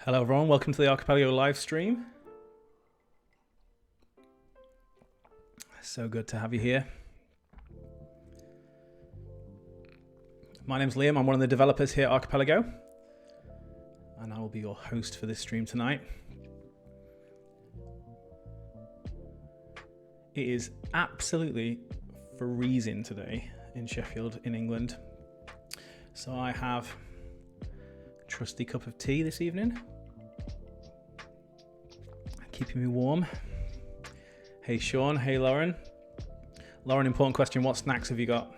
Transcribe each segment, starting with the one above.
Hello everyone, welcome to the Archipelago live stream. So good to have you here. My name's Liam, I'm one of the developers here at Archipelago, and I will be your host for this stream tonight. It is absolutely freezing today in Sheffield, in England. So I have a trusty cup of tea this evening, keeping me warm. Hey Sean, hey Lauren. Lauren, important question, what snacks have you got?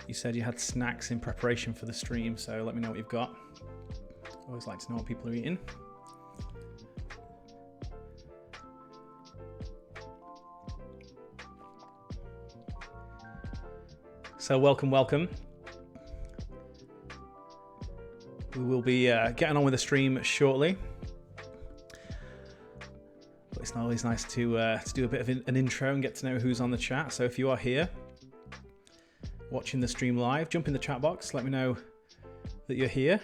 You said you had snacks in preparation for the stream, so let me know what you've got. Always like to know what people are eating. So welcome. We will be getting on with the stream shortly. But it's always nice to do a bit of an intro and get to know who's on the chat. So if you are here watching the stream live, jump in the chat box, let me know that you're here.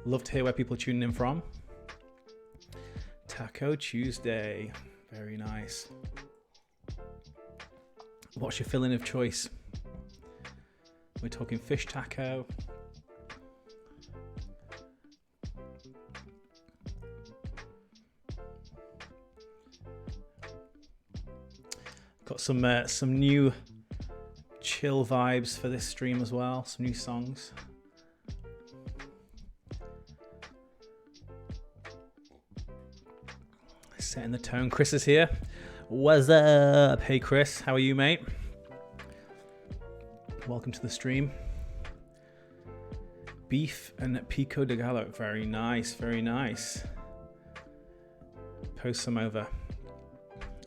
Love to hear where people are tuning in from. Taco Tuesday, very nice. What's your filling of choice? We're talking fish taco. Got some new chill vibes for this stream as well, some new songs. Setting the tone. Chris is here. What's up? Hey Chris, how are you, mate? Welcome to the stream. Beef and pico de gallo. Very nice, very nice. Post some over.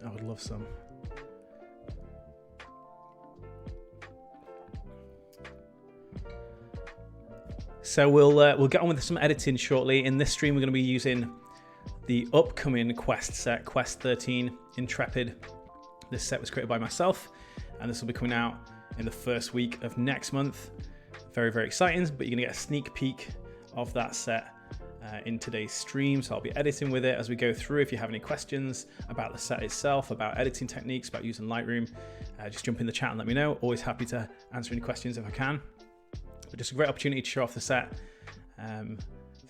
I would love some. So we'll get on with some editing shortly. In this stream, we're going to be using the upcoming Quest set, Quest 13 Intrepid. This set was created by myself, and this will be coming out in the first week of next month. Very, very exciting, but you're going to get a sneak peek of that set in today's stream. So I'll be editing with it as we go through. If you have any questions about the set itself, about editing techniques, about using Lightroom, just jump in the chat and let me know. Always happy to answer any questions if I can. But just a great opportunity to show off the set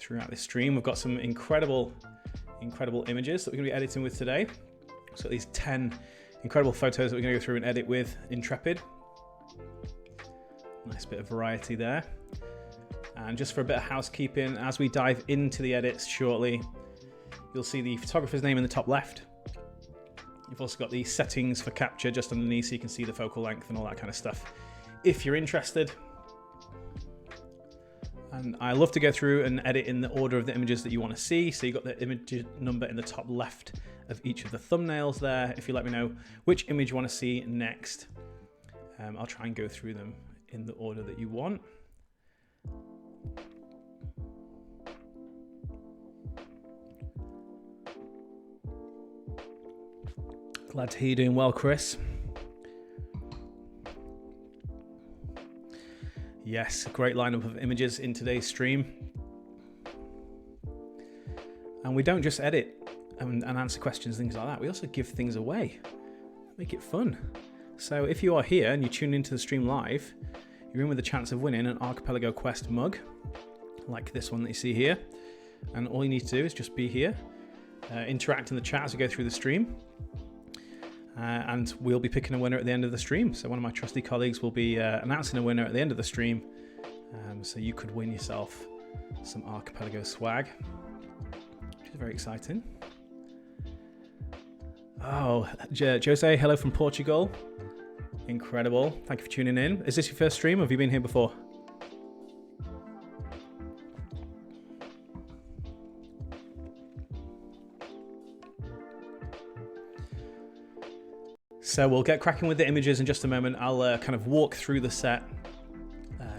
throughout this stream. We've got some incredible images that we're going to be editing with today. So these 10 incredible photos that we're going to go through and edit with Intrepid. Nice bit of variety there. And just for a bit of housekeeping, as we dive into the edits shortly, you'll see the photographer's name in the top left. You've also got the settings for capture just underneath, so you can see the focal length and all that kind of stuff if you're interested. And I love to go through and edit in the order of the images that you want to see. So you've got the image number in the top left of each of the thumbnails there. If you let me know which image you want to see next, I'll try and go through them in the order that you want. Glad to hear you're doing well, Chris. Yes, a great lineup of images in today's stream. And we don't just edit and answer questions, things like that. We also give things away, make it fun. So if you are here and you tune into the stream live, you're in with a chance of winning an Archipelago Quest mug, like this one that you see here. And all you need to do is just be here, interact in the chat as we go through the stream. And we'll be picking a winner at the end of the stream. So one of my trusty colleagues will be announcing a winner at the end of the stream. So you could win yourself some Archipelago swag, which is very exciting. Oh, Jose, hello from Portugal. Incredible. Thank you for tuning in. Is this your first stream or have you been here before? So we'll get cracking with the images in just a moment. I'll kind of walk through the set,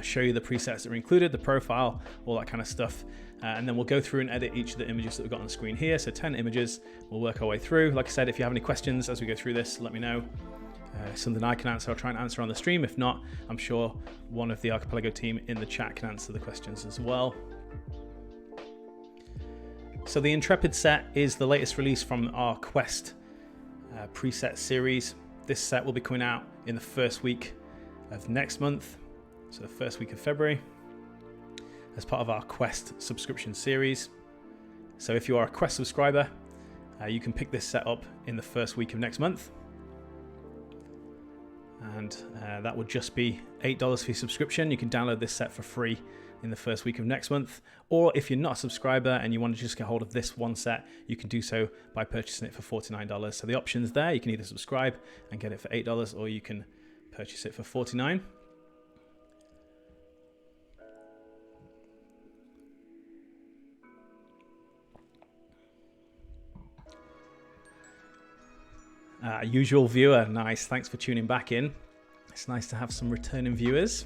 show you the presets that are included, the profile, all that kind of stuff. And then we'll go through and edit each of the images that we've got on the screen here. So 10 images, we'll work our way through. Like I said, if you have any questions as we go through this, let me know. Something I can answer, I'll try and answer on the stream. If not, I'm sure one of the Archipelago team in the chat can answer the questions as well. So the Intrepid set is the latest release from our Quest preset series. This set will be coming out in the first week of next month, so the first week of February, as part of our Quest subscription series. So if you are a Quest subscriber, you can pick this set up in the first week of next month, and that would just be $8 for your subscription. You can download this set for free in the first week of next month, or if you're not a subscriber and you want to just get hold of this one set, you can do so by purchasing it for $49. So the options there, you can either subscribe and get it for $8, or you can purchase it for $49. Usual viewer, nice, thanks for tuning back in. It's nice to have some returning viewers.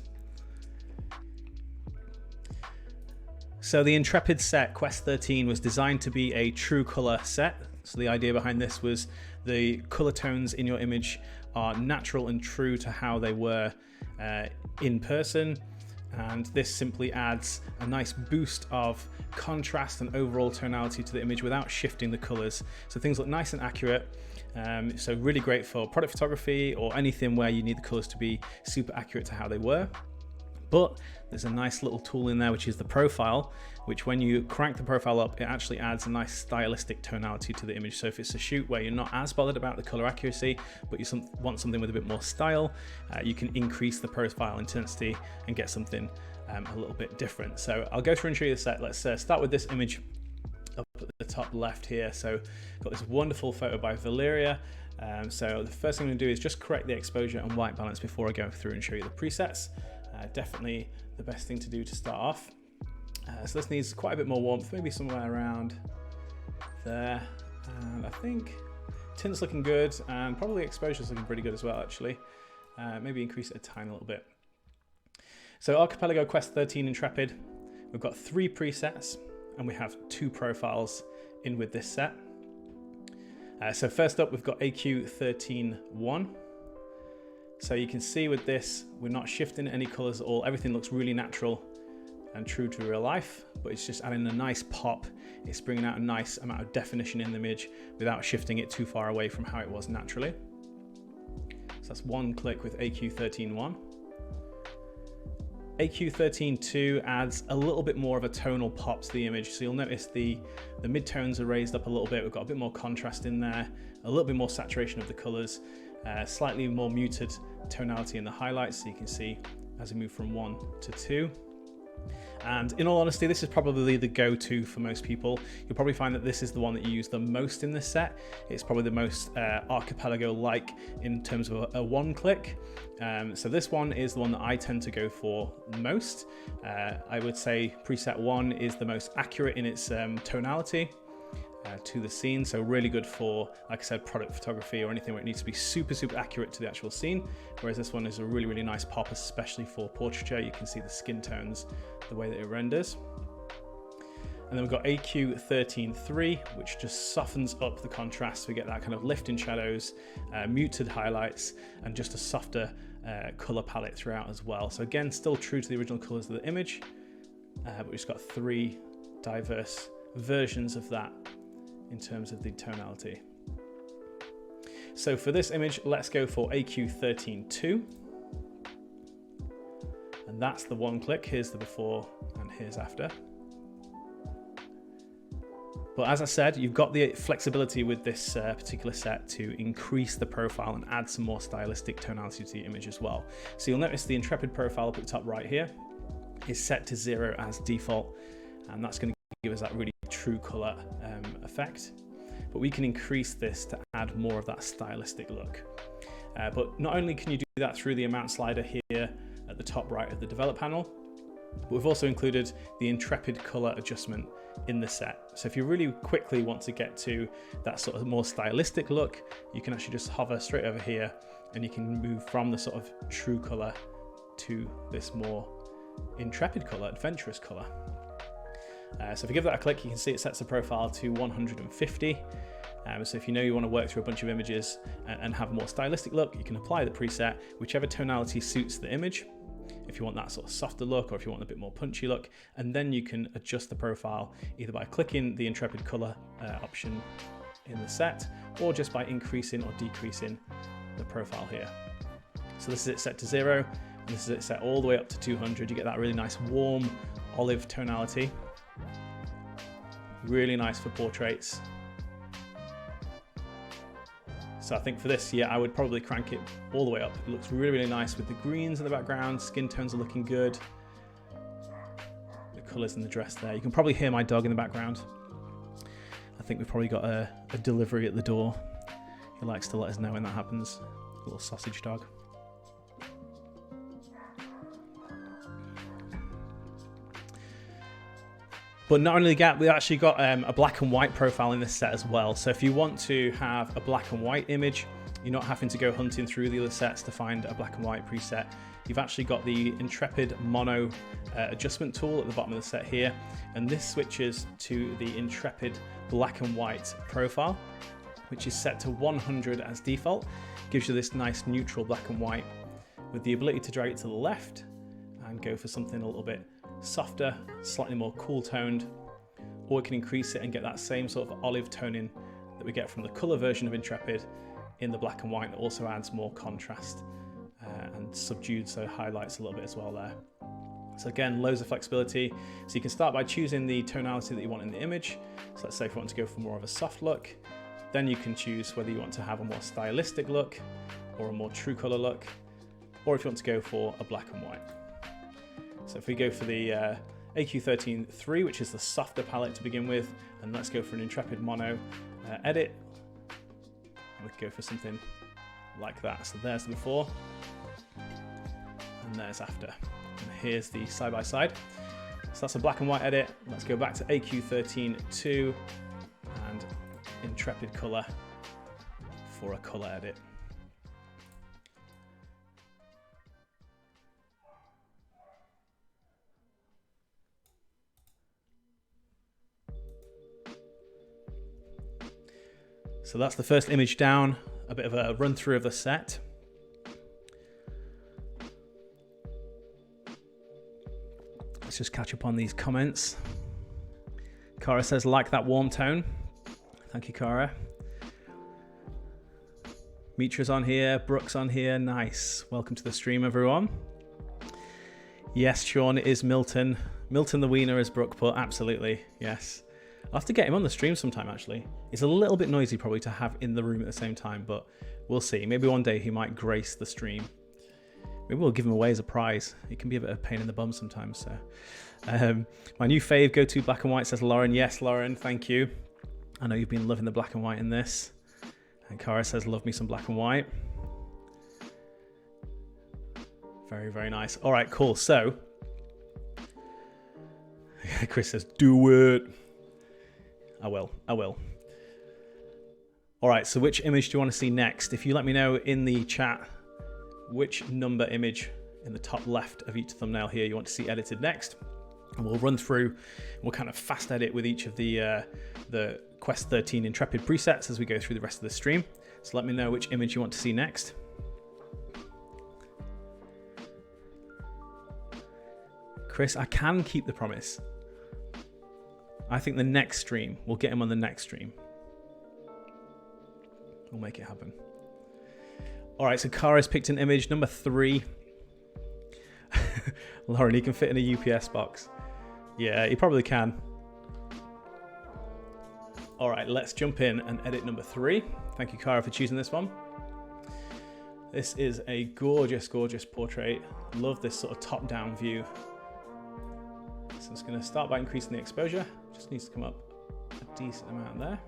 So the Intrepid set, Quest 13, was designed to be a true color set. So the idea behind this was the color tones in your image are natural and true to how they were in person. And this simply adds a nice boost of contrast and overall tonality to the image without shifting the colors. So things look nice and accurate. So really great for product photography or anything where you need the colors to be super accurate to how they were. But there's a nice little tool in there, which is the profile, which when you crank the profile up, it actually adds a nice stylistic tonality to the image. So if it's a shoot where you're not as bothered about the color accuracy, but you want something with a bit more style, you can increase the profile intensity and get something a little bit different. So I'll go through and show you the set. Let's start with this image up at the top left here. So got this wonderful photo by Valeria. So the first thing I'm going to do is just correct the exposure and white balance before I go through and show you the presets. Definitely the best thing to do to start off. So this needs quite a bit more warmth, maybe somewhere around there. And I think tint's looking good, and probably exposure's looking pretty good as well, actually. Maybe increase it a tiny little bit. So Archipelago Quest 13 Intrepid, we've got 3 presets, and we have 2 profiles in with this set. So first up, we've got AQ13.1. So you can see with this, we're not shifting any colors at all. Everything looks really natural and true to real life, but it's just adding a nice pop. It's bringing out a nice amount of definition in the image without shifting it too far away from how it was naturally. So that's one click with AQ13.1. AQ13.2 adds a little bit more of a tonal pop to the image. So you'll notice the midtones are raised up a little bit. We've got a bit more contrast in there, a little bit more saturation of the colors, slightly more muted tonality in the highlights. So you can see as we move from 1 to 2. And in all honesty, this is probably the go-to for most people. You'll probably find that this is the one that you use the most in this set. It's probably the most Archipelago-like in terms of a one-click. So this one is the one that I tend to go for most. I would say preset 1 is the most accurate in its tonality to the scene. So really good for, like I said, product photography or anything where it needs to be super, super accurate to the actual scene. Whereas this one is a really, really nice pop, especially for portraiture. You can see the skin tones, the way that it renders. And then we've got AQ13.3, which just softens up the contrast. We get that kind of lift in shadows, muted highlights, and just a softer color palette throughout as well. So again, still true to the original colors of the image, but we've just got 3 diverse versions of that in terms of the tonality. So for this image, let's go for AQ13.2. And that's the one click. Here's the before and here's after. But as I said, you've got the flexibility with this particular set to increase the profile and add some more stylistic tonality to the image as well. So you'll notice the Intrepid profile up at the top right here is set to 0 as default, and that's going to give us that really true color effect. But we can increase this to add more of that stylistic look. But not only can you do that through the amount slider here at the top right of the develop panel, but we've also included the Intrepid color adjustment in the set. So if you really quickly want to get to that sort of more stylistic look, you can actually just hover straight over here and you can move from the sort of true color to this more Intrepid color, adventurous color. So if you give that a click, you can see it sets the profile to 150. So if you know you want to work through a bunch of images and have a more stylistic look, you can apply the preset, whichever tonality suits the image. if you want that sort of softer look or if you want a bit more punchy look. And then you can adjust the profile either by clicking the Intrepid color option in the set, or just by increasing or decreasing the profile here. So this is it set to 0, and this is it set all the way up to 200. You get that really nice warm olive tonality. Really nice for portraits. So I think for this, yeah, I would probably crank it all the way up. It looks really, really nice with the greens in the background. Skin tones are looking good. The colors in the dress there. You can probably hear my dog in the background. I think we've probably got a delivery at the door. He likes to let us know when that happens. A little sausage dog. But not only that, we actually got a black and white profile in this set as well. So if you want to have a black and white image, you're not having to go hunting through the other sets to find a black and white preset. You've actually got the Intrepid mono adjustment tool at the bottom of the set here. And this switches to the Intrepid black and white profile, which is set to 100 as default. Gives you this nice neutral black and white with the ability to drag it to the left and go for something a little bit softer, slightly more cool toned, or we can increase it and get that same sort of olive toning that we get from the color version of Intrepid in the black and white. That also adds more contrast and subdued, so highlights a little bit as well there. So again, loads of flexibility. So you can start by choosing the tonality that you want in the image. So let's say if you want to go for more of a soft look, then you can choose whether you want to have a more stylistic look or a more true color look, or if you want to go for a black and white. So if we go for the AQ13-3, which is the softer palette to begin with, and let's go for an Intrepid mono edit, we can go for something like that. So there's the before, and there's after. And here's the side-by-side. So that's a black and white edit. Let's go back to AQ13-2 and Intrepid color for a color edit. So that's the first image down, a bit of a run through of the set. Let's just catch up on these comments. Cara says, like that warm tone. Thank you, Cara. Mitra's on here, Brooks on here, nice. Welcome to the stream, everyone. Yes, Sean, it is Milton. Milton the Wiener, as Brooke put, absolutely, yes. I'll have to get him on the stream sometime, actually. It's a little bit noisy probably to have in the room at the same time, but we'll see. Maybe one day he might grace the stream. Maybe we'll give him away as a prize. It can be a bit of a pain in the bum sometimes. So, my new fave, go to black and white, says Lauren. Yes, Lauren, thank you. I know you've been loving the black and white in this. And Cara says, love me some black and white. Very, very nice. All right, cool. So, Chris says, do it. I will. All right, so which image do you want to see next? If you let me know in the chat which number image in the top left of each thumbnail here you want to see edited next, and we'll run through, we'll kind of fast edit with each of the Quest 13 Intrepid presets as we go through the rest of the stream. So let me know which image you want to see next. Chris, I can keep the promise. I think the next stream, we'll get him on the next stream. We'll make it happen. All right, so Kara's picked an image, number 3. Lauren, he can fit in a UPS box. Yeah, he probably can. All right, let's jump in and edit number 3. Thank you, Kara, for choosing this one. This is a gorgeous, gorgeous portrait. Love this sort of top-down view. So I'm just going to start by increasing the exposure. Just needs to come up a decent amount there.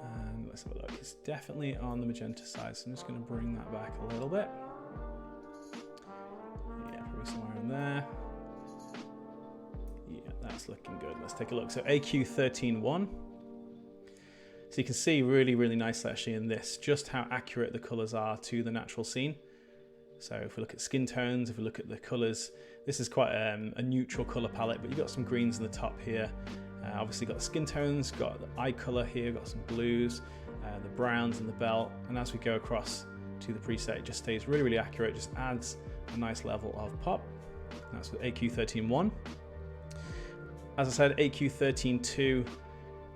And let's have a look. It's definitely on the magenta side, so I'm just going to bring that back a little bit. Yeah, probably somewhere in there. Yeah, that's looking good. Let's take a look. So AQ13-1. So you can see really, really nicely actually in this, just how accurate the colors are to the natural scene. So if we look at skin tones, if we look at the colors, this is quite a neutral color palette, but you've got some greens in the top here. Obviously got the skin tones, got the eye color here, got some blues, the browns in the belt. And as we go across to the preset, it just stays really, really accurate. It just adds a nice level of pop. That's with AQ13.1. As I said, AQ13.2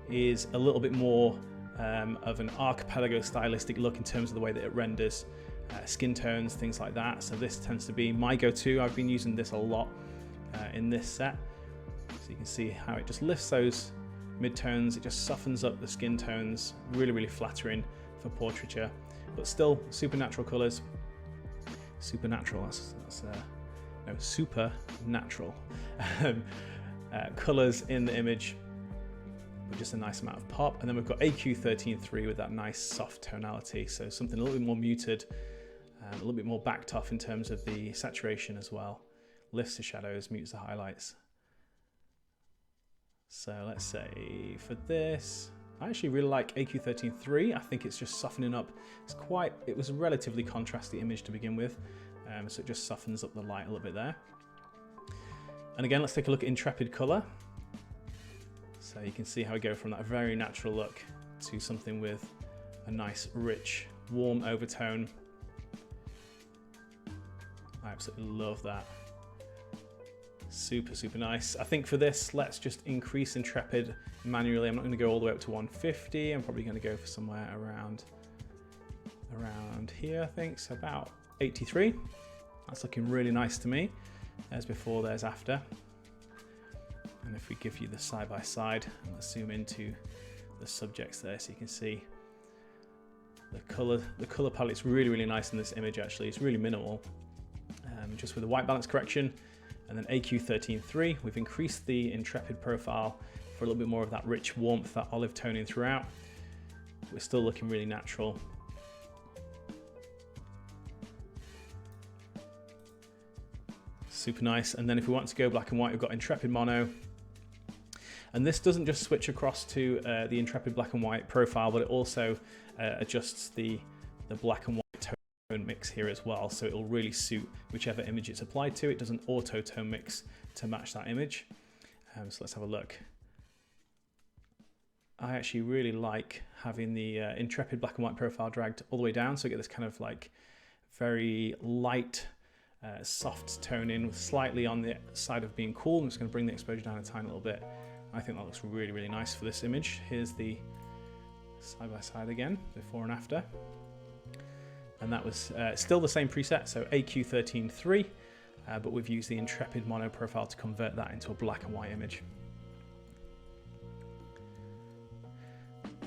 is a little bit more of an Archipelago stylistic look in terms of the way that it renders skin tones, things like that. So this tends to be my go-to. I've been using this a lot in this set. So you can see how it just lifts those mid-tones, it just softens up the skin tones, really, really flattering for portraiture, but still supernatural colors. Supernatural, no, supernatural colors in the image with just a nice amount of pop. And then we've got AQ13.3 with that nice soft tonality, so something a little bit more muted, a little bit more backed off in terms of the saturation as well. Lifts the shadows, mutes the highlights. So let's say for this, I actually really like AQ13.3. I think it's just softening up. It was a relatively contrasty image to begin with, so it just softens up the light a little bit there. And again, let's take a look at Intrepid color. So you can see how we go from that very natural look to something with a nice, rich, warm overtone. I absolutely love that. Super, super nice. I think for this, let's just increase Intrepid manually. I'm not going to go all the way up to 150. I'm probably going to go for somewhere around here, I think. So about 83. That's looking really nice to me. There's before, there's after. And if we give you the side by side, and let's zoom into the subjects there so you can see the color palette's really, really nice in this image actually. It's really minimal. Just with the white balance correction. And then AQ13.3, we've increased the Intrepid profile for a little bit more of that rich warmth, that olive toning throughout. We're still looking really natural. Super nice. And then if we want to go black and white, we've got Intrepid mono. And this doesn't just switch across to the Intrepid black and white profile, but it also adjusts the black and white tone mix here as well, so it'll really suit whichever image it's applied to. It does an auto tone mix to match that image. So let's have a look. I actually really like having the Intrepid black and white profile dragged all the way down, so I get this kind of like very light, soft toning, slightly on the side of being cool. I'm just going to bring the exposure down a tiny little bit. I think that looks really, really nice for this image. Here's the side by side again, before and after. And that was still the same preset, so AQ13.3, but we've used the Intrepid mono profile to convert that into a black and white image.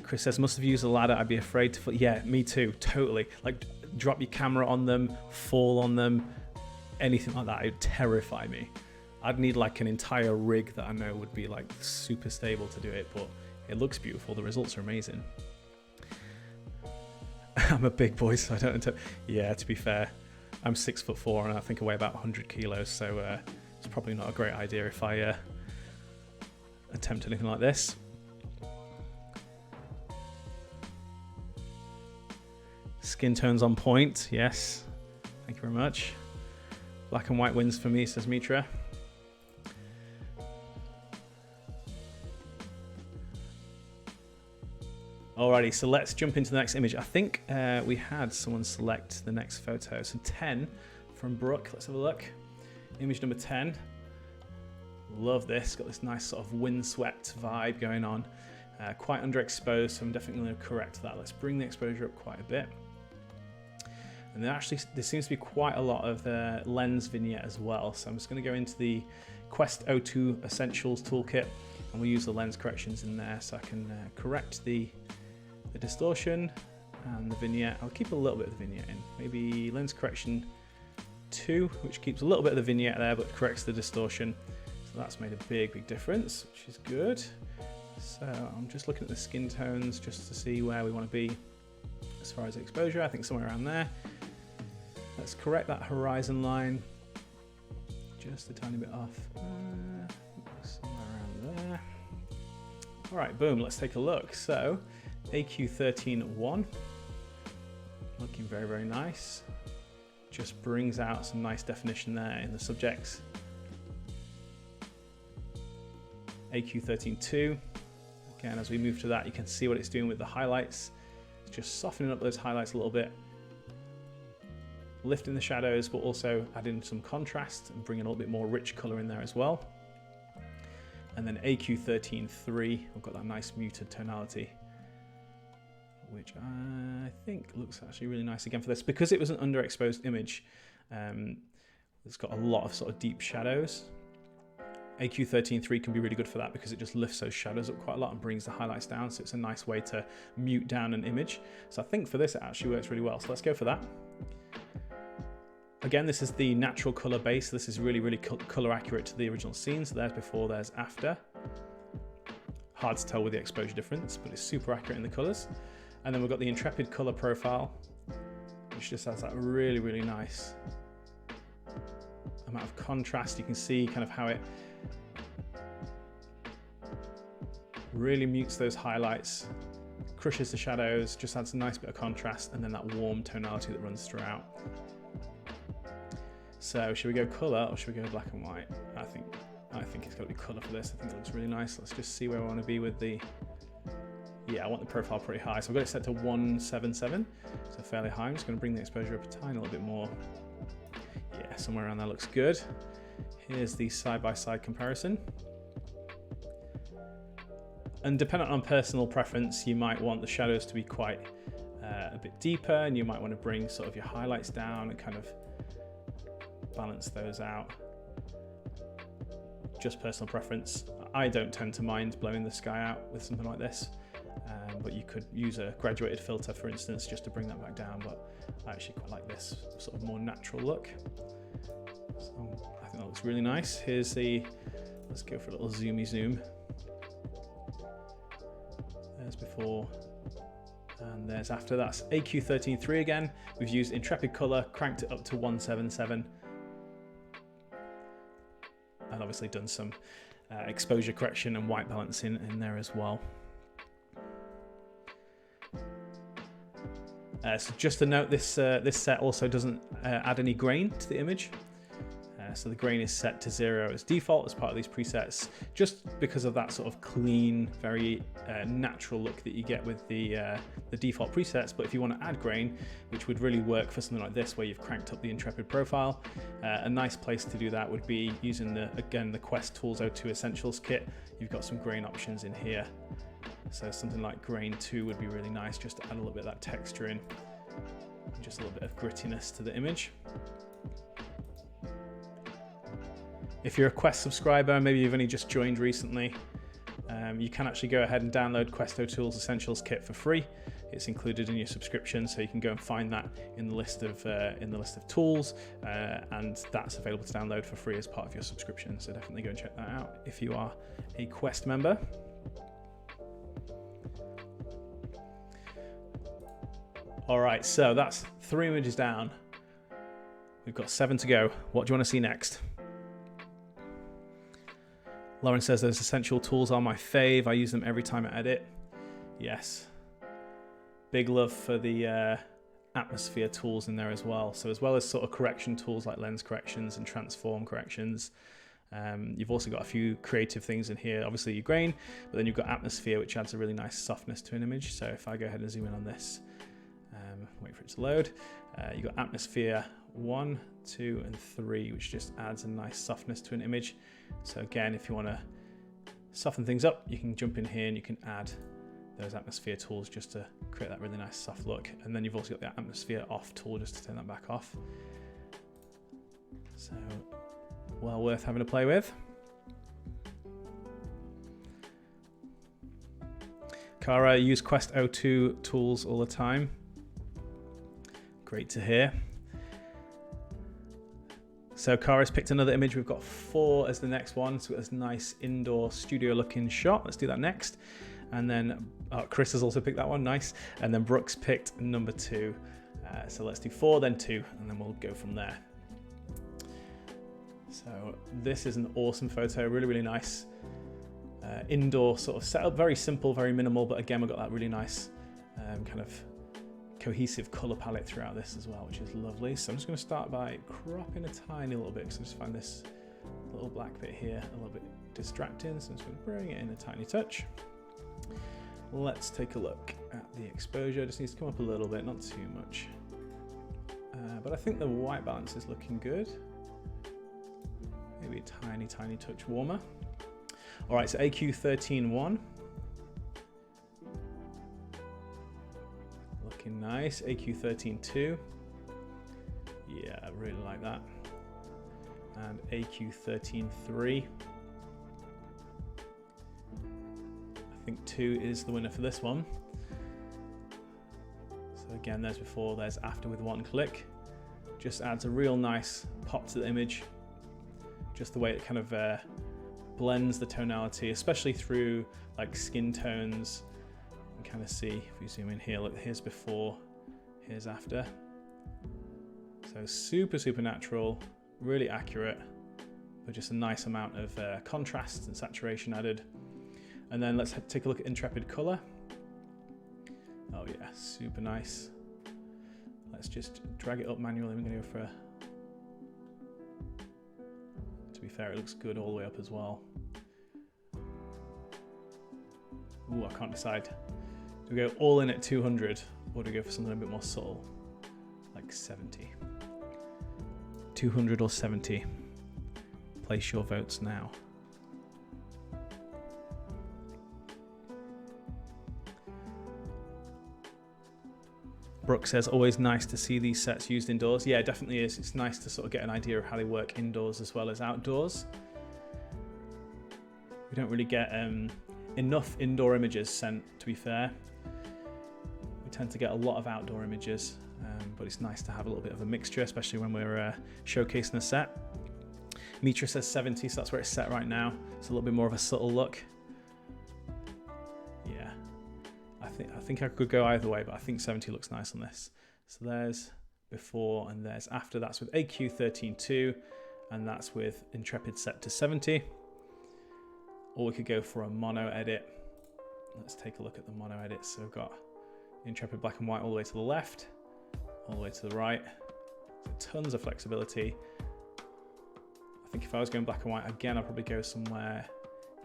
Chris says, must have used a ladder, I'd be afraid to fall. Yeah, me too, totally. Like, drop your camera on them, fall on them, anything like that, it would terrify me. I'd need like an entire rig that I know would be like super stable to do it, but it looks beautiful, the results are amazing. I'm a big boy, so I don't. Yeah, to be fair, I'm 6'4" and I think I weigh about 100 kilos, so it's probably not a great idea if I attempt anything like this. Skin tones on point, yes. Thank you very much. Black and white wins for me, says Mitra. Alrighty, so let's jump into the next image. I think we had someone select the next photo. So 10 from Brooke, let's have a look. Image number 10. Love this, got this nice sort of windswept vibe going on. Quite underexposed, so I'm definitely going to correct that. Let's bring the exposure up quite a bit. And there seems to be quite a lot of lens vignette as well. So I'm just going to go into the Quest O2 Essentials toolkit, and we'll use the lens corrections in there so I can correct the distortion and the vignette. I'll keep a little bit of the vignette in. Maybe lens correction 2, which keeps a little bit of the vignette there but corrects the distortion. So that's made a big difference, which is good. So I'm just looking at the skin tones just to see where we want to be as far as exposure. I think somewhere around there. Let's correct that horizon line just a tiny bit off. Somewhere around there. All right, boom, let's take a look. So AQ13.1, looking very nice. Just brings out some nice definition there in the subjects. AQ13.2, again, as we move to that, you can see what it's doing with the highlights. It's just softening up those highlights a little bit. lifting the shadows, but also adding some contrast and bringing a little bit more rich color in there as well. And then AQ13.3, we've got that nice muted tonality, which I think looks actually really nice again for this. Because it was an underexposed image, it's got a lot of sort of deep shadows. AQ13.3 can be really good for that because it just lifts those shadows up quite a lot and brings the highlights down. So it's a nice way to mute down an image. So I think for this, it actually works really well. So let's go for that. Again, this is the natural color base. This is really, really color accurate to the original scene. So there's before, there's after. Hard to tell with the exposure difference, but it's super accurate in the colors. And then we've got the Intrepid color profile, which just has that really, really nice amount of contrast. You can see kind of how it really mutes those highlights, crushes the shadows, just adds a nice bit of contrast, and then that warm tonality that runs throughout. So should we go color or should we go black and white? I think it's got to be color for this. I think it looks really nice. Let's just see where I want to be with the, yeah, I want the profile pretty high. So I've got it set to 177, so fairly high. I'm just going to bring the exposure up a tiny little bit more. Yeah, somewhere around there looks good. Here's the side-by-side comparison. And depending on personal preference, you might want the shadows to be quite a bit deeper, and you might want to bring sort of your highlights down and kind of balance those out. Just personal preference. I don't tend to mind blowing the sky out with something like this, but you could use a graduated filter, for instance, just to bring that back down. But I actually quite like this sort of more natural look. So I think that looks really nice. Here's the, let's go for a little zoomy zoom. There's before and there's after. That's AQ13.3 again. We've used Intrepid color, cranked it up to 177, and obviously done some exposure correction and white balancing in there as well. So just to note, this set also doesn't add any grain to the image. So the grain is set to 0 as default as part of these presets, just because of that sort of clean, very natural look that you get with the default presets. But if you want to add grain, which would really work for something like this, where you've cranked up the Intrepid profile, a nice place to do that would be using the Quest Tools 02 Essentials kit. You've got some grain options in here. So something like grain 2 would be really nice, just to add a little bit of that texture in, just a little bit of grittiness to the image. If you're a Quest subscriber, maybe you've only just joined recently, you can actually go ahead and download Quest Tools Essentials Kit for free. It's included in your subscription, so you can go and find that in the list of tools, and that's available to download for free as part of your subscription. So definitely go and check that out if you are a Quest member. All right, so that's 3 images down. We've got 7 to go. What do you want to see next? Lauren says those essential tools are my fave. I use them every time I edit. Yes. Big love for the atmosphere tools in there as well. So as well as sort of correction tools like lens corrections and transform corrections, you've also got a few creative things in here. Obviously your grain, but then you've got atmosphere, which adds a really nice softness to an image. So if I go ahead and zoom in on this, wait for it to load, you've got atmosphere 1, 2, and 3, which just adds a nice softness to an image. So again, if you want to soften things up, you can jump in here and you can add those atmosphere tools just to create that really nice soft look. And then you've also got the atmosphere off tool just to turn that back off. So well worth having a play with. Cara, use Quest 02 tools all the time. Great to hear. So Cara's picked another image. We've got 4 as the next one. So we've got this nice indoor studio looking shot. Let's do that next. And then Chris has also picked that one. Nice. And then Brooks picked number 2. So let's do 4, then 2, and then we'll go from there. So this is an awesome photo. Really, really nice. Indoor sort of setup. Very simple, very minimal. But again, we've got that really nice kind of cohesive color palette throughout this as well, which is lovely. So I'm just going to start by cropping a tiny little bit, because I just find this little black bit here a little bit distracting. So I'm just going to bring it in a tiny touch. Let's take a look at the exposure. It just needs to come up a little bit, not too much. But I think the white balance is looking good. Maybe a tiny, tiny touch warmer. All right, so AQ13.1. Looking nice. AQ13.2. Yeah, I really like that. And AQ13.3. I think 2 is the winner for this one. So again, there's before, there's after with one click. Just adds a real nice pop to the image. Just the way it kind of blends the tonality, especially through like skin tones. You can kind of see, if we zoom in here, look, here's before, here's after. So super, super natural, really accurate, but just a nice amount of contrast and saturation added. And then let's take a look at Intrepid color. Oh yeah, super nice. Let's just drag it up manually. I'm gonna go for to be fair, it looks good all the way up as well. Ooh, I can't decide. Do we go all in at 200 or do we go for something a bit more subtle, like 70? 200 or 70? Place your votes now. Brooke says, always nice to see these sets used indoors. Yeah, it definitely is. It's nice to sort of get an idea of how they work indoors as well as outdoors. We don't really get enough indoor images sent, to be fair. We tend to get a lot of outdoor images, but it's nice to have a little bit of a mixture, especially when we're showcasing a set. Mitra says 70, so that's where it's set right now. It's a little bit more of a subtle look. Yeah. I think I could go either way, but I think 70 looks nice on this. So there's before and there's after. That's with AQ13.2 and that's with Intrepid set to 70. Or we could go for a mono edit. Let's take a look at the mono edit. So we've got Intrepid black and white all the way to the left, all the way to the right. So tons of flexibility. I think if I was going black and white again, I'd probably go somewhere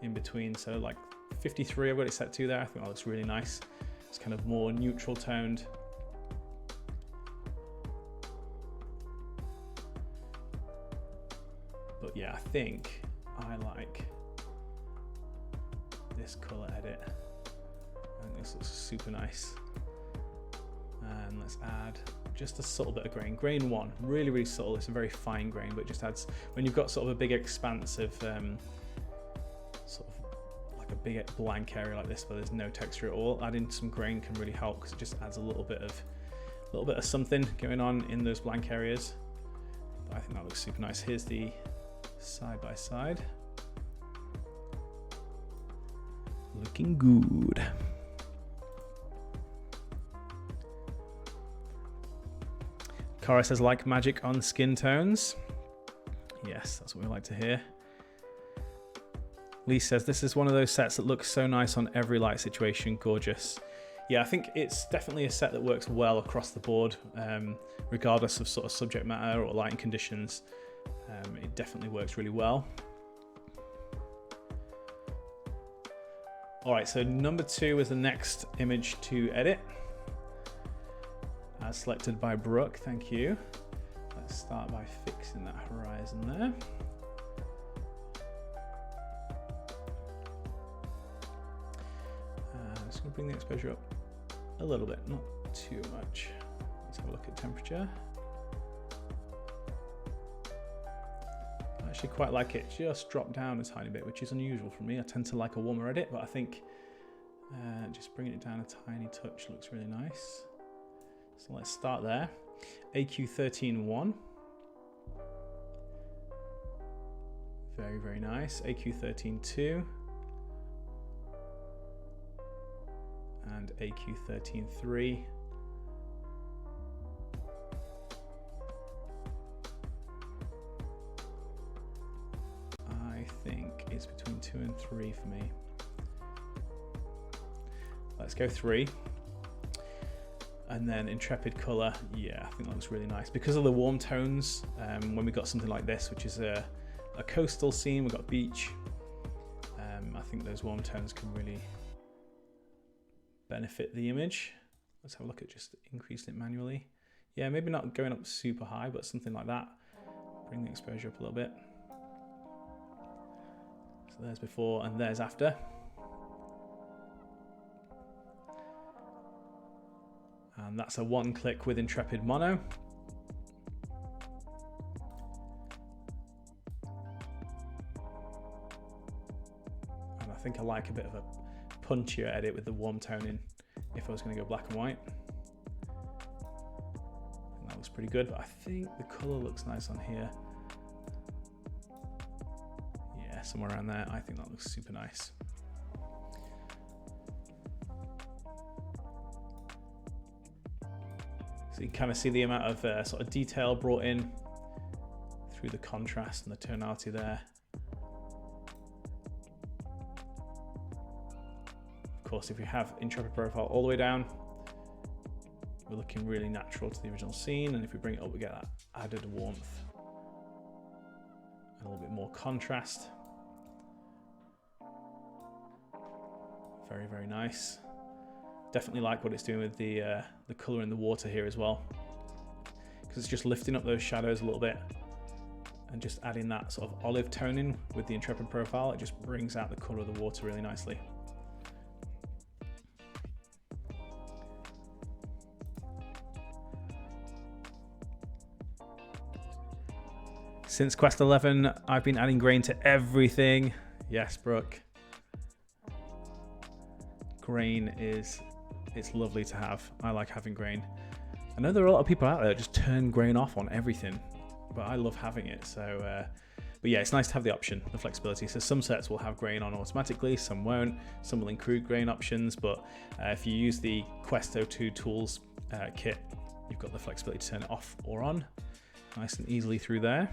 in between. So like 53, I've got it set to there. I think that looks really nice. It's kind of more neutral toned. But yeah, I think I like this color edit. I think this looks super nice. And let's add just a subtle bit of grain. Grain 1, really, really subtle. It's a very fine grain, but it just adds, when you've got sort of a big expanse of sort of like a big blank area like this where there's no texture at all, adding some grain can really help because it just adds a little bit of something going on in those blank areas. But I think that looks super nice. Here's the side by side. Looking good. Cara says, like magic on skin tones. Yes, that's what we like to hear. Lee says, this is one of those sets that looks so nice on every light situation. Gorgeous. Yeah, I think it's definitely a set that works well across the board, regardless of sort of subject matter or lighting conditions. It definitely works really well. All right, so number 2 is the next image to edit. As selected by Brooke, thank you. Let's start by fixing that horizon there. I'm just gonna bring the exposure up a little bit, not too much. Let's have a look at temperature. I actually quite like it just drop down a tiny bit, which is unusual for me. I tend to like a warmer edit, but I think just bringing it down a tiny touch looks really nice. So let's start there. AQ13.1. Very, very nice. AQ13.2. And AQ13.3. I think it's between 2 and 3 for me. Let's go 3. And then Intrepid color, yeah, I think that looks really nice. Because of the warm tones, when we got something like this, which is a coastal scene, we've got beach, I think those warm tones can really benefit the image. Let's have a look at just increasing it manually. Yeah, maybe not going up super high, but something like that. Bring the exposure up a little bit. So there's before and there's after. And that's a one click with Intrepid Mono. And I think I like a bit of a punchier edit with the warm toning if I was going to go black and white. And that looks pretty good, but I think the color looks nice on here. Yeah, somewhere around there. I think that looks super nice. So you can kind of see the amount of sort of detail brought in through the contrast and the tonality there. Of course, if you have Intrepid profile all the way down, we're looking really natural to the original scene. And if we bring it up, we get that added warmth and a little bit more contrast. Very, very nice. Definitely like what it's doing with the color in the water here as well, because it's just lifting up those shadows a little bit and just adding that sort of olive toning with the Intrepid profile. It just brings out the color of the water really nicely. Since Quest 11, I've been adding grain to everything. Yes, Brooke. Grain it's lovely to have. I like having grain. I know there are a lot of people out there that just turn grain off on everything, but I love having it. So, but yeah, it's nice to have the option, the flexibility. So some sets will have grain on automatically, some won't. Some will include grain options, but if you use the Quest 02 Tools kit, you've got the flexibility to turn it off or on, nice and easily through there.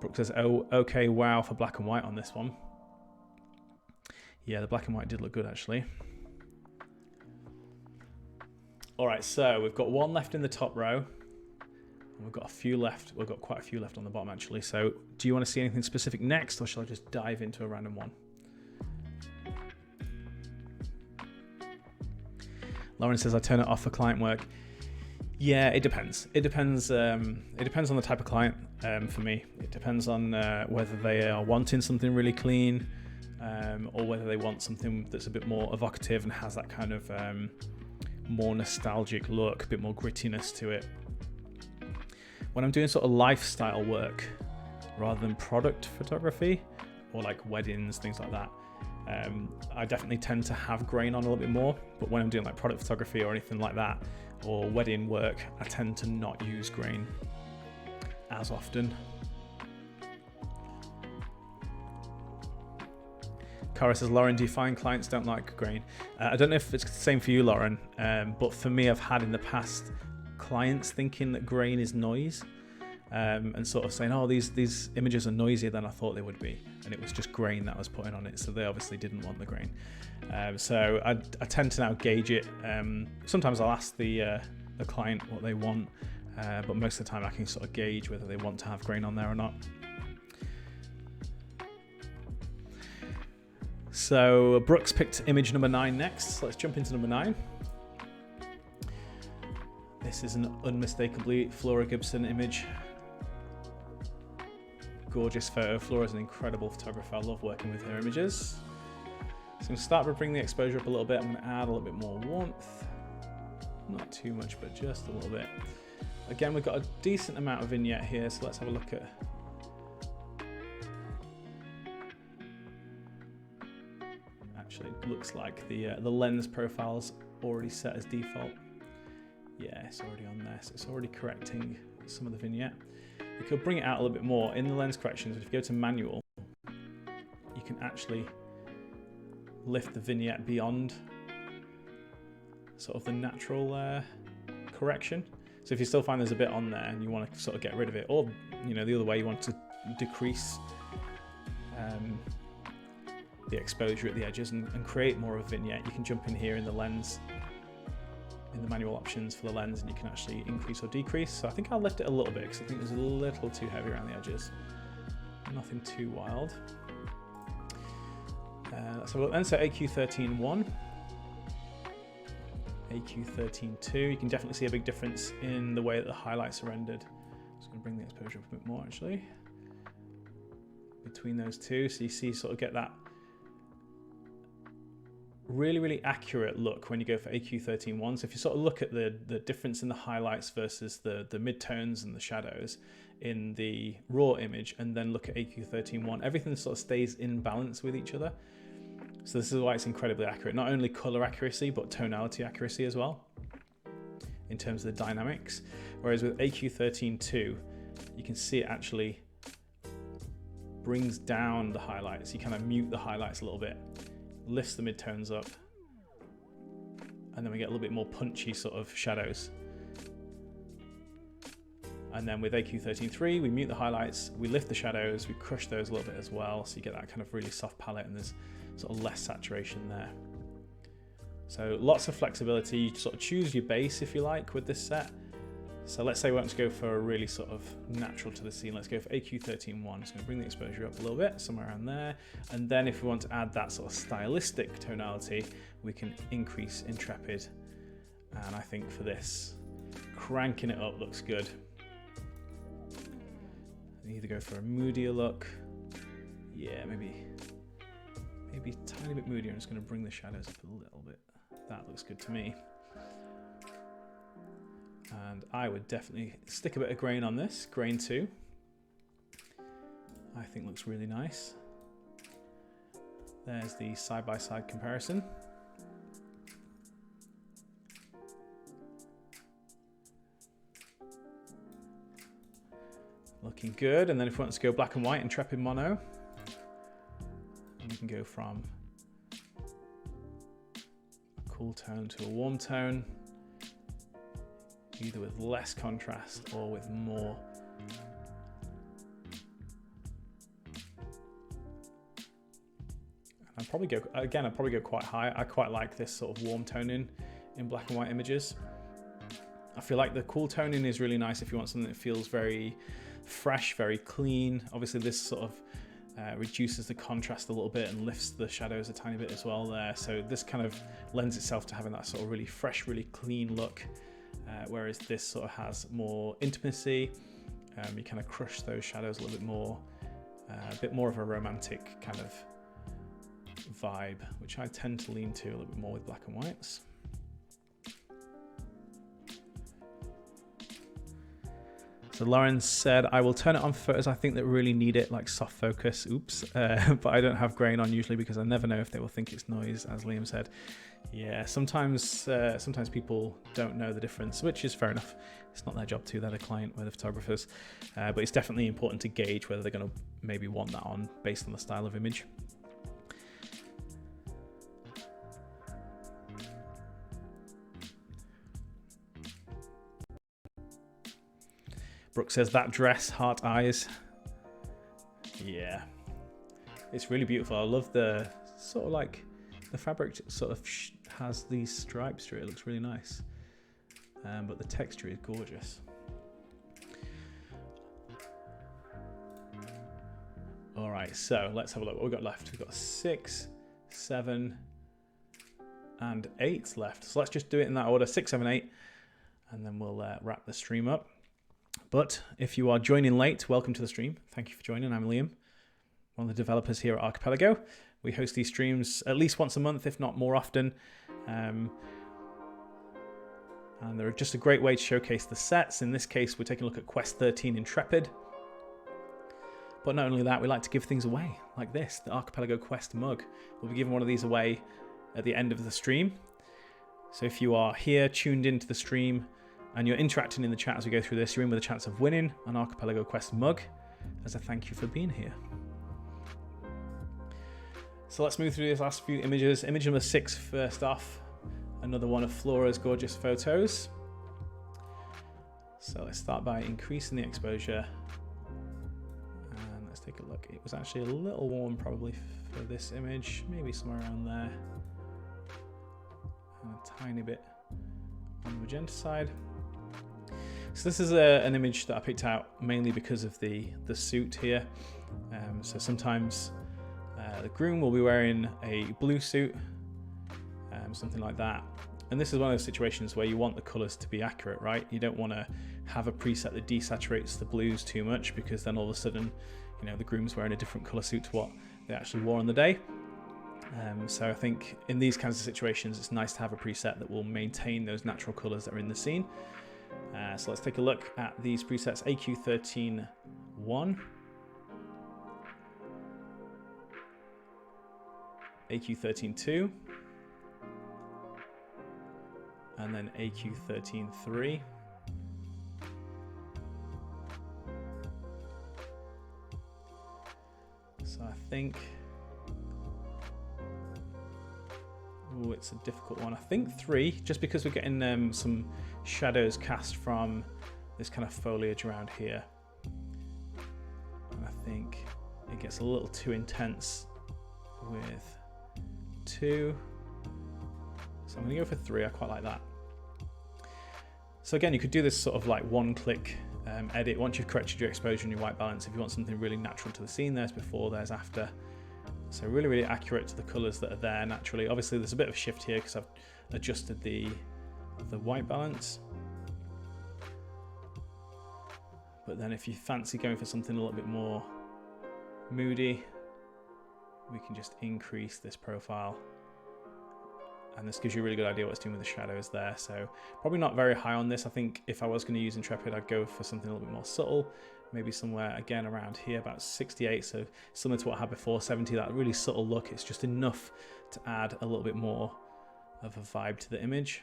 Brooke says, oh, okay, wow, for black and white on this one. Yeah, the black and white did look good, actually. All right, so we've got one left in the top row. And we've got a few left. We've got quite a few left on the bottom, actually. So do you want to see anything specific next, or shall I just dive into a random one? Lauren says, I turn it off for client work. Yeah, it depends. It depends on the type of client. For me, it depends on whether they are wanting something really clean, or whether they want something that's a bit more evocative and has that kind of more nostalgic look, a bit more grittiness to it. When I'm doing sort of lifestyle work rather than product photography or like weddings, things like that, I definitely tend to have grain on a little bit more. But when I'm doing like product photography or anything like that, or wedding work, I tend to not use grain as often. Cara says, Lauren, do you find clients don't like grain? I don't know if it's the same for you, Lauren, but for me, I've had in the past clients thinking that grain is noise, and sort of saying, oh, these images are noisier than I thought they would be, and it was just grain that I was putting on it, so they obviously didn't want the grain. So I tend to now gauge it. Sometimes I'll ask the client what they want, but most of the time I can sort of gauge whether they want to have grain on there or not. So Brooks picked image number 9 next. So let's jump into number 9. This is an unmistakably Flora Gibson image. Gorgeous photo. Flora's an incredible photographer. I love working with her images. So I'm going to start by bringing the exposure up a little bit. I'm going to add a little bit more warmth. Not too much, but just a little bit. Again, we've got a decent amount of vignette here, so let's have a look at... Actually, it looks like the lens profile's already set as default. Yeah, it's already on there, so it's already correcting some of the vignette. You could bring it out a little bit more in the lens corrections. If you go to manual, you can actually lift the vignette beyond sort of the natural correction. So if you still find there's a bit on there and you want to sort of get rid of it, or you know, the other way, you want to decrease the exposure at the edges and create more of a vignette, you can jump in here in the lens, in the manual options for the lens, and you can actually increase or decrease. So I think I'll lift it a little bit because I think it's a little too heavy around the edges. Nothing too wild. Let's have a look then. So AQ13.1, AQ13.2. You can definitely see a big difference in the way that the highlights are rendered. I'm just going to bring the exposure up a bit more actually between those two, so you see sort of get that really accurate look when you go for AQ13.1. So if you sort of look at the difference in the highlights versus the midtones and the shadows in the raw image, and then look at AQ13.1, everything sort of stays in balance with each other. So this is why it's incredibly accurate, not only color accuracy, but tonality accuracy as well, in terms of the dynamics. Whereas with AQ13.2, you can see it actually brings down the highlights. You kind of mute the highlights a little bit, lifts the midtones up, and then we get a little bit more punchy sort of shadows. And then with AQ13.3, we mute the highlights, we lift the shadows, we crush those a little bit as well, so you get that kind of really soft palette, and there's sort of less saturation there. So lots of flexibility. You sort of choose your base if you like with this set. So let's say we want to go for a really sort of natural to the scene. Let's go for AQ13.1. It's going to bring the exposure up a little bit, somewhere around there. And then if we want to add that sort of stylistic tonality, we can increase Intrepid. And I think for this, cranking it up looks good. Either go for a moodier look. Yeah, maybe a tiny bit moodier. I'm just going to bring the shadows up a little bit. That looks good to me. And I would definitely stick a bit of grain on this. Grain 2. I think looks really nice. There's the side-by-side comparison. Looking good. And then if we want to go black and white, Intrepid mono, we can go from a cool tone to a warm tone, either with less contrast or with more. I'd probably go quite high. I quite like this sort of warm toning in black and white images. I feel like the cool toning is really nice if you want something that feels very fresh, very clean. Obviously this sort of reduces the contrast a little bit and lifts the shadows a tiny bit as well there. So this kind of lends itself to having that sort of really fresh, really clean look. Whereas this sort of has more intimacy. You kind of crush those shadows a little bit more, a bit more of a romantic kind of vibe, which I tend to lean to a little bit more with black and whites. So Lauren said, I will turn it on for photos I think that really need it, like soft focus. Oops. But I don't have grain on usually because I never know if they will think it's noise, as Liam said. Yeah, sometimes people don't know the difference, which is fair enough. It's not their job to, they're the client, we're the photographers. But it's definitely important to gauge whether they're going to maybe want that on based on the style of image. Brooke says, that dress, heart eyes. Yeah, it's really beautiful. I love the sort of like the fabric sort of has these stripes through it. It looks really nice. But the texture is gorgeous. All right, so let's have a look what we've got left. We've got 6, 7, and 8 left. So let's just do it in that order, 6, 7, 8, and then we'll wrap the stream up. But if you are joining late, welcome to the stream. Thank you for joining. I'm Liam, one of the developers here at Archipelago. We host these streams at least once a month, if not more often. And they're just a great way to showcase the sets. In this case, we're taking a look at Quest 13 Intrepid. But not only that, we like to give things away, like this, the Archipelago Quest mug. We'll be giving one of these away at the end of the stream. So if you are here, tuned into the stream, and you're interacting in the chat as we go through this, you're in with a chance of winning an Archipelago Quest mug as a thank you for being here. So let's move through these last few images. Image number 6 first off, another one of Flora's gorgeous photos. So let's start by increasing the exposure. And let's take a look. It was actually a little warm probably for this image, maybe somewhere around there. And a tiny bit on the magenta side. So this is an image that I picked out mainly because of the suit here. So sometimes The groom will be wearing a blue suit, something like that. And this is one of those situations where you want the colors to be accurate, right? You don't want to have a preset that desaturates the blues too much, because then all of a sudden, you know, the groom's wearing a different color suit to what they actually wore on the day. So I think in these kinds of situations, it's nice to have a preset that will maintain those natural colors that are in the scene. So let's take a look at these presets. AQ13.1, AQ13.2, and then AQ13.3. So I think, oh, it's a difficult one. I think 3, just because we're getting some shadows cast from this kind of foliage around here. And I think it gets a little too intense with 2. So I'm going to go for 3. I quite like that. So again, you could do this sort of like one-click edit. Once you've corrected your exposure and your white balance, if you want something really natural to the scene, there's before, there's after. So really, really accurate to the colors that are there naturally. Obviously, there's a bit of a shift here because I've adjusted the white balance. But then if you fancy going for something a little bit more moody, we can just increase this profile. And this gives you a really good idea what it's doing with the shadows there. So probably not very high on this. I think if I was going to use Intrepid, I'd go for something a little bit more subtle. Maybe somewhere, again, around here, about 68. So similar to what I had before, 70, that really subtle look. It's just enough to add a little bit more of a vibe to the image.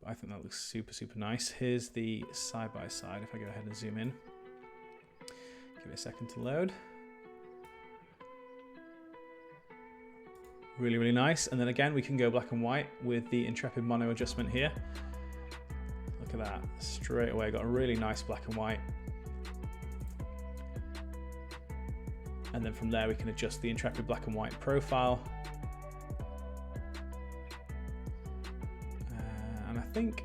But I think that looks super, super nice. Here's the side-by-side. If I go ahead and zoom in. Give it a second to load. Really, really nice. And then again, we can go black and white with the Intrepid mono adjustment here. Look at that, straight away got a really nice black and white. And then from there, we can adjust the Intrepid black and white profile. And I think,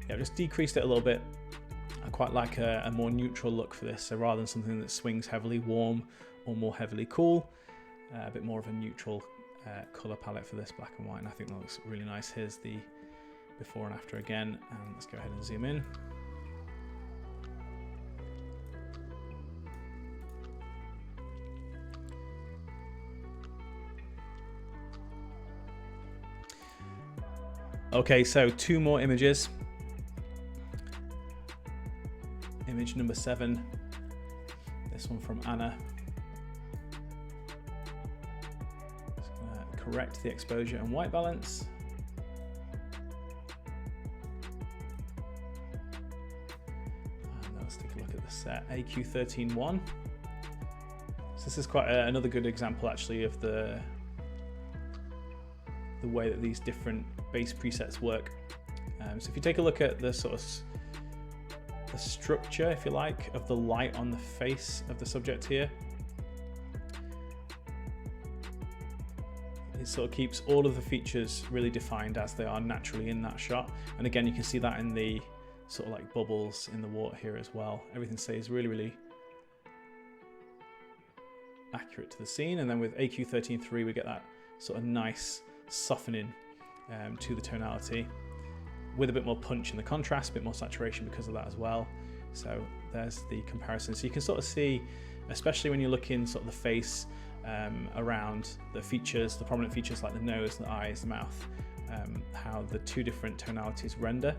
yeah, I've just decreased it a little bit. I quite like a more neutral look for this. So rather than something that swings heavily warm or more heavily cool, a bit more of a neutral color palette for this black and white. And I think that looks really nice. Here's the before and after again. And let's go ahead and zoom in. Okay, so 2 more images. Image number 7, this one from Anna. Just gonna correct the exposure and white balance. And let's take a look at the set, AQ13.1. So this is quite another good example actually of the way that these different base presets work. So if you take a look at the sort of the structure, if you like, of the light on the face of the subject here, it sort of keeps all of the features really defined as they are naturally in that shot. And again, you can see that in the sort of like bubbles in the water here as well. Everything stays really, really accurate to the scene. And then with AQ13.3, we get that sort of nice softening to the tonality, with a bit more punch in the contrast, a bit more saturation because of that as well. So there's the comparison. So you can sort of see, especially when you're looking sort of the face around the features, the prominent features like the nose, the eyes, the mouth, how the 2 different tonalities render.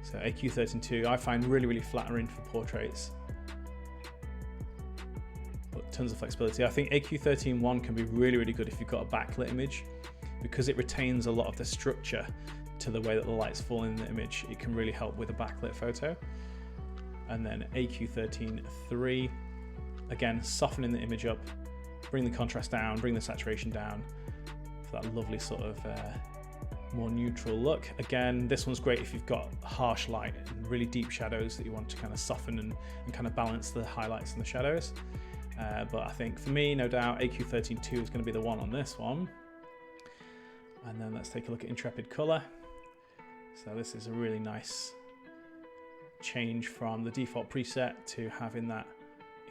So AQ13.2 I find really, really flattering for portraits. But tons of flexibility. I think AQ13.1 can be really, really good if you've got a backlit image, because it retains a lot of the structure to the way that the lights fall in the image. It can really help with a backlit photo. And then AQ13.3, again, softening the image up, bring the contrast down, bring the saturation down for that lovely sort of more neutral look. Again, this one's great if you've got harsh light and really deep shadows that you want to kind of soften and kind of balance the highlights and the shadows. But I think for me, no doubt, AQ13.2 is going to be the one on this one. And then let's take a look at Intrepid color. So this is a really nice change from the default preset to having that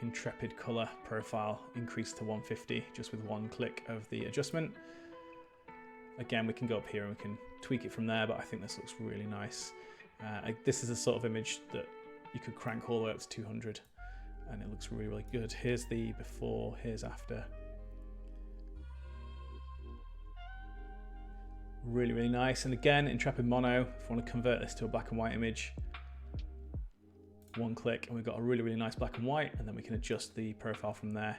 Intrepid color profile increased to 150 just with one click of the adjustment. Again, we can go up here and we can tweak it from there, but I think this looks really nice. This is the sort of image that you could crank all the way up to 200 and it looks really, really good. Here's the before, here's after. Really, really nice. And again, Intrepid mono, if you want to convert this to a black and white image, one click and we've got a really, really nice black and white, and then we can adjust the profile from there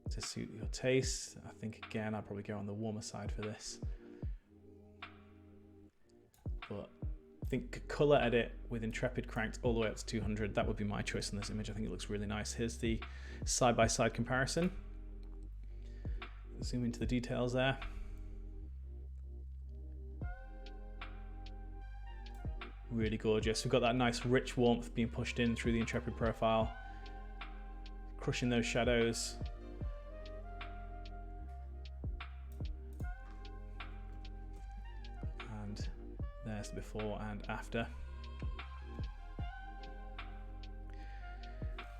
to suit your taste. I think again, I'll probably go on the warmer side for this. But I think color edit with Intrepid cranked all the way up to 200, that would be my choice in this image. I think it looks really nice. Here's the side-by-side comparison. Zoom into the details there. Really gorgeous. We've got that nice rich warmth being pushed in through the Intrepid profile, crushing those shadows. And there's the before and after.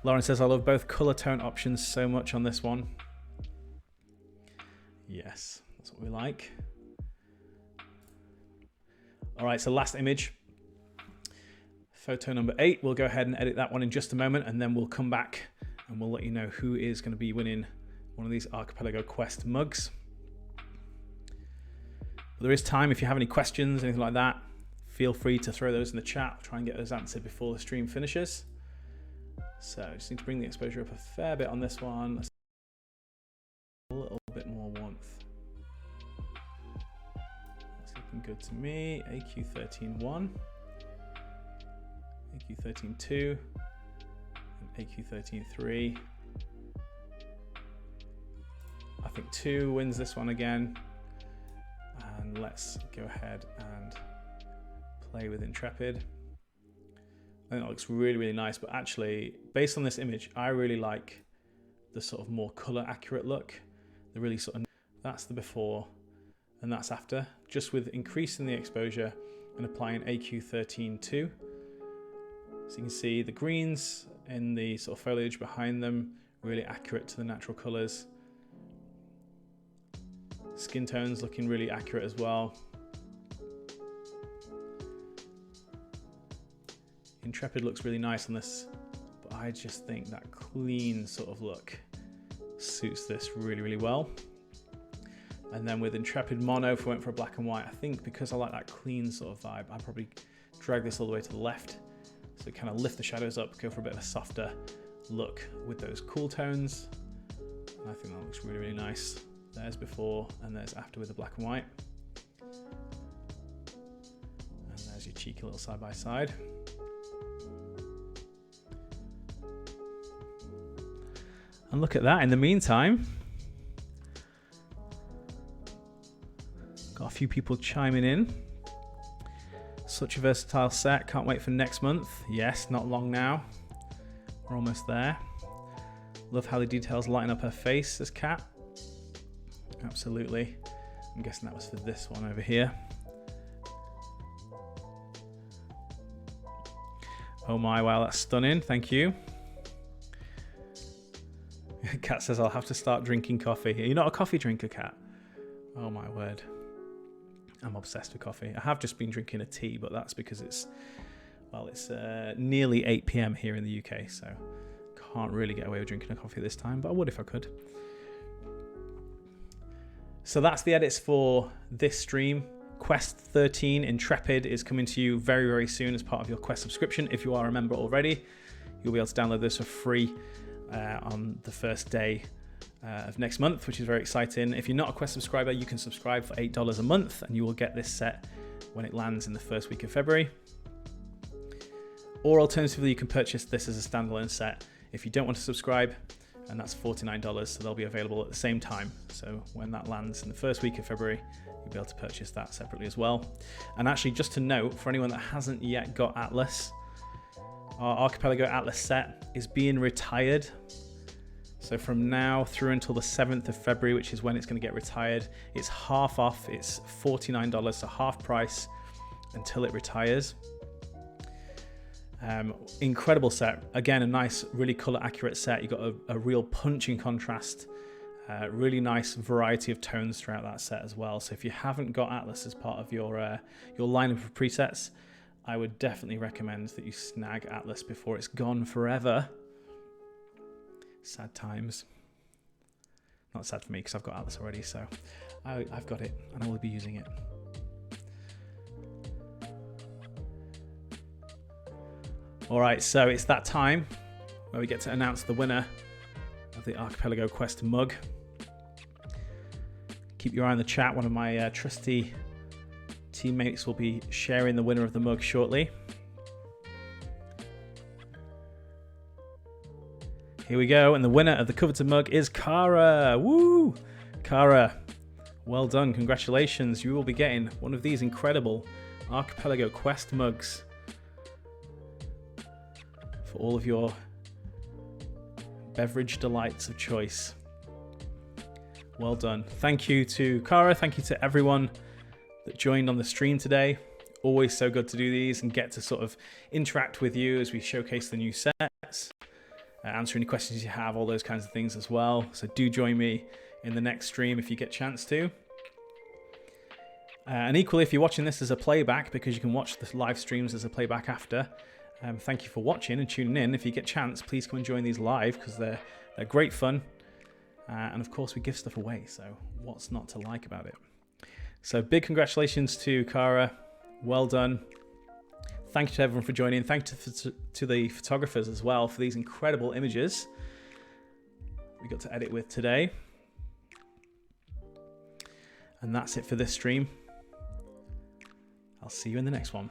Lauren says, I love both color tone options so much on this one. Yes, that's what we like. All right, so last image. Photo number 8, we'll go ahead and edit that one in just a moment, and then we'll come back and we'll let you know who is going to be winning one of these Archipelago Quest mugs. But there is time. If you have any questions, anything like that, feel free to throw those in the chat. I'll try and get those answered before the stream finishes. So I just need to bring the exposure up a fair bit on this one. A little bit more warmth. That's looking good to me. AQ13.1. AQ13.2 and AQ13.3. I think 2 wins this one again. And let's go ahead and play with Intrepid. I think it looks really, really nice, but actually, based on this image, I really like the sort of more color accurate look. The really sort of, that's the before and that's after, just with increasing the exposure and applying AQ13.2. So you can see the greens in the sort of foliage behind them, really accurate to the natural colors. Skin tones looking really accurate as well. Intrepid looks really nice on this, but I just think that clean sort of look suits this really, really well. And then with Intrepid mono, if we went for a black and white, I think because I like that clean sort of vibe, I'd probably drag this all the way to the left. So kind of lift the shadows up, go for a bit of a softer look with those cool tones. And I think that looks really, really nice. There's before and there's after with the black and white. And there's your cheeky little side by side. And look at that. In the meantime, got a few people chiming in. Such a versatile set. Can't wait for next month. Yes, not long now. We're almost there. Love how the details lighten up her face, says Kat. Absolutely. I'm guessing that was for this one over here. Oh my, wow, that's stunning. Thank you. Kat says, I'll have to start drinking coffee. Are you not a coffee drinker, Kat? Oh my word. I'm obsessed with coffee. I have just been drinking a tea, but that's because it's, well, it's nearly 8 p.m. here in the UK, so can't really get away with drinking a coffee this time, but I would if I could. So that's the edits for this stream. Quest 13 Intrepid is coming to you very, very soon as part of your Quest subscription. If you are a member already, you'll be able to download this for free on the first day of next month, which is very exciting. If you're not a Quest subscriber, you can subscribe for $8 a month and you will get this set when it lands in the first week of February. Or alternatively, you can purchase this as a standalone set if you don't want to subscribe, and that's $49, so they'll be available at the same time. So when that lands in the first week of February, you'll be able to purchase that separately as well. And actually, just to note, for anyone that hasn't yet got Atlas, our Archipelago Atlas set is being retired. So from now through until the 7th of February, which is when it's going to get retired, it's half off. It's $49, so half price until it retires. Incredible set. Again, a nice, really color accurate set. You've got a real punching contrast. Really nice variety of tones throughout that set as well. So if you haven't got Atlas as part of your lineup of presets, I would definitely recommend that you snag Atlas before it's gone forever. Sad times. Not sad for me because I've got Atlas already, so I've got it and I will be using it. All right, so it's that time where we get to announce the winner of the Archipelago Quest mug. Keep your eye on the chat. One of my trusty teammates will be sharing the winner of the mug shortly. Here we go, and the winner of the coveted mug is Kara. Woo! Kara, well done, congratulations. You will be getting one of these incredible Archipelago Quest mugs for all of your beverage delights of choice. Well done. Thank you to Kara, thank you to everyone that joined on the stream today. Always so good to do these and get to sort of interact with you as we showcase the new sets. Answer any questions you have, all those kinds of things as well. So do join me in the next stream if you get a chance to. And equally, if you're watching this as a playback, because you can watch the live streams as a playback after, thank you for watching and tuning in. If you get a chance, please come and join these live because they're great fun. And of course, we give stuff away, so what's not to like about it? So big congratulations to Kara. Well done. Thank you to everyone for joining. Thank you to the photographers as well for these incredible images we got to edit with today. And that's it for this stream. I'll see you in the next one.